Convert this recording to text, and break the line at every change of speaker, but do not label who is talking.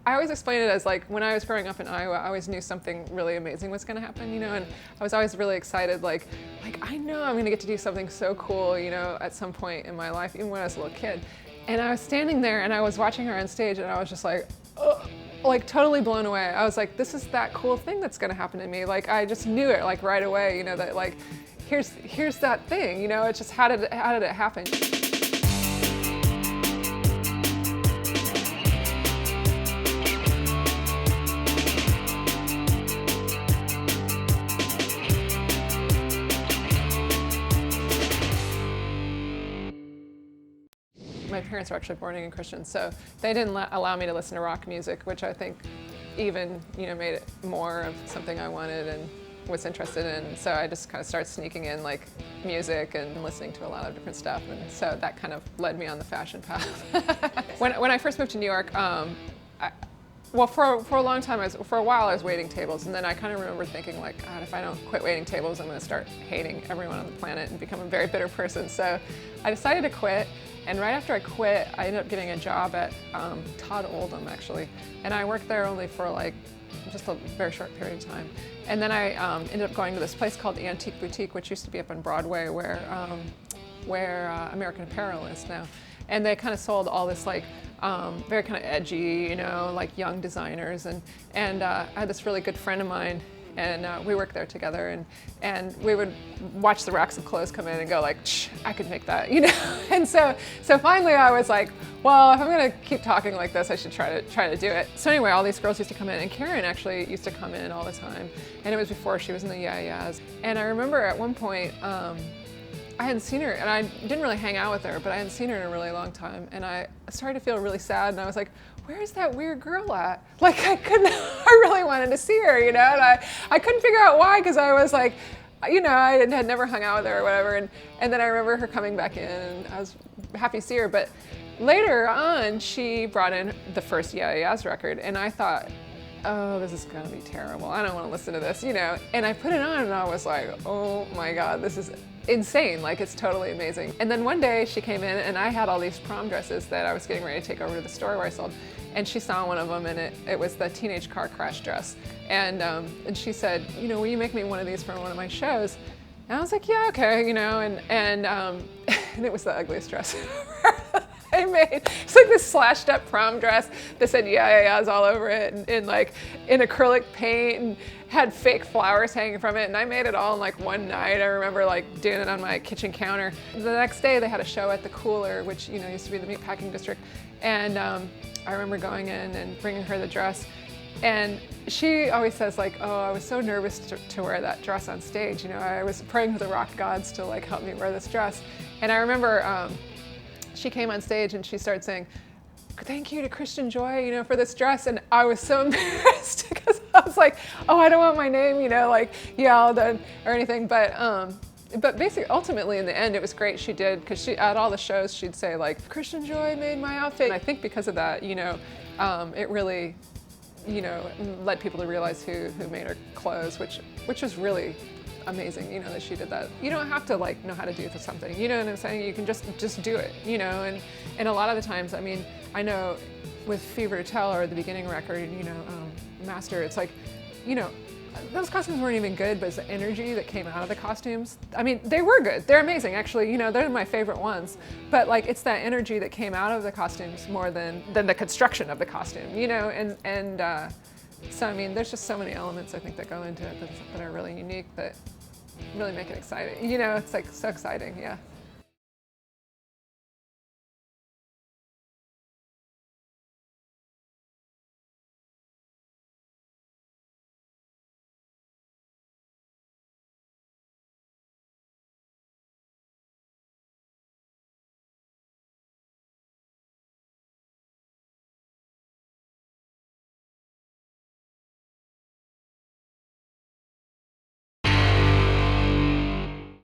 I always explain it as like when I was growing up in Iowa, I always knew something really amazing was going to happen, and I was always really excited, like I know I'm going to get to do something so cool, at some point in my life, even when I was a little kid. And I was standing there and I was watching her on stage and I was just like, ugh, like totally blown away. I was like, this is that cool thing that's going to happen to me. Like I just knew it like right away, that like here's that thing, it's just how did it happen? My parents were actually born again Christians, so they didn't allow me to listen to rock music, which I think even made it more of something I wanted and was interested in. So I just kind of started sneaking in like music and listening to a lot of different stuff, and so that kind of led me on the fashion path. When I first moved to New York, well, for a long time, for a while I was waiting tables, and then I kind of remember thinking like, God, if I don't quit waiting tables, I'm going to start hating everyone on the planet and become a very bitter person. So I decided to quit, and right after I quit, I ended up getting a job at Todd Oldham, actually, and I worked there only for like just a very short period of time. And then I ended up going to this place called the Antique Boutique, which used to be up on Broadway, where American Apparel is now. And they kind of sold all this like very kind of edgy, like young designers. And I had this really good friend of mine, and we worked there together. And we would watch the racks of clothes come in and go like, I could make that, And so finally I was like, well, if I'm gonna keep talking like this, I should try to do it. So anyway, all these girls used to come in, and Karen actually used to come in all the time. And it was before she was in the Yeah Yeahs. And I remember at one point, I hadn't seen her, and I didn't really hang out with her, but I hadn't seen her in a really long time, and I started to feel really sad, and I was like, where's that weird girl at? Like I really wanted to see her, and I couldn't figure out why, because I was like, I had never hung out with her or whatever, and then I remember her coming back in, and I was happy to see her, but later on, she brought in the first Yeah Yeahs record, and I thought, oh, this is gonna be terrible. I don't want to listen to this, And I put it on and I was like, oh my God, this is insane. Like, it's totally amazing. And then one day she came in and I had all these prom dresses that I was getting ready to take over to the store where I sold. And she saw one of them, and it was the teenage car crash dress. And she said, will you make me one of these for one of my shows? And I was like, yeah, okay, and it was the ugliest dress ever. I made. It's like this slashed up prom dress that said Yeah Yeahs all over it, and in acrylic paint, and had fake flowers hanging from it. And I made it all in like one night. I remember like doing it on my kitchen counter. The next day they had a show at the Cooler, which used to be the meatpacking district. And I remember going in and bringing her the dress. And she always says like, oh, I was so nervous to wear that dress on stage. I was praying to the rock gods to like help me wear this dress. And I remember she came on stage and she started saying, thank you to Christian Joy, for this dress. And I was so embarrassed because I was like, oh, I don't want my name, yelled or anything. But basically, ultimately, in the end, it was great she did, because at all the shows, she'd say like, Christian Joy made my outfit. And I think because of that, it really, led people to realize who made her clothes, which was really amazing, that she did that. You don't have to like know how to do something, you know what I'm saying? You can just do it, and a lot of the times, I know with Fever to Tell or the beginning record, Master, it's like, those costumes weren't even good, but it's the energy that came out of the costumes. They were good. They're amazing, actually. They're my favorite ones. But like, it's that energy that came out of the costumes more than the construction of the costume, So there's just so many elements I think that go into it that are really unique, that really make it exciting. It's like so exciting, yeah.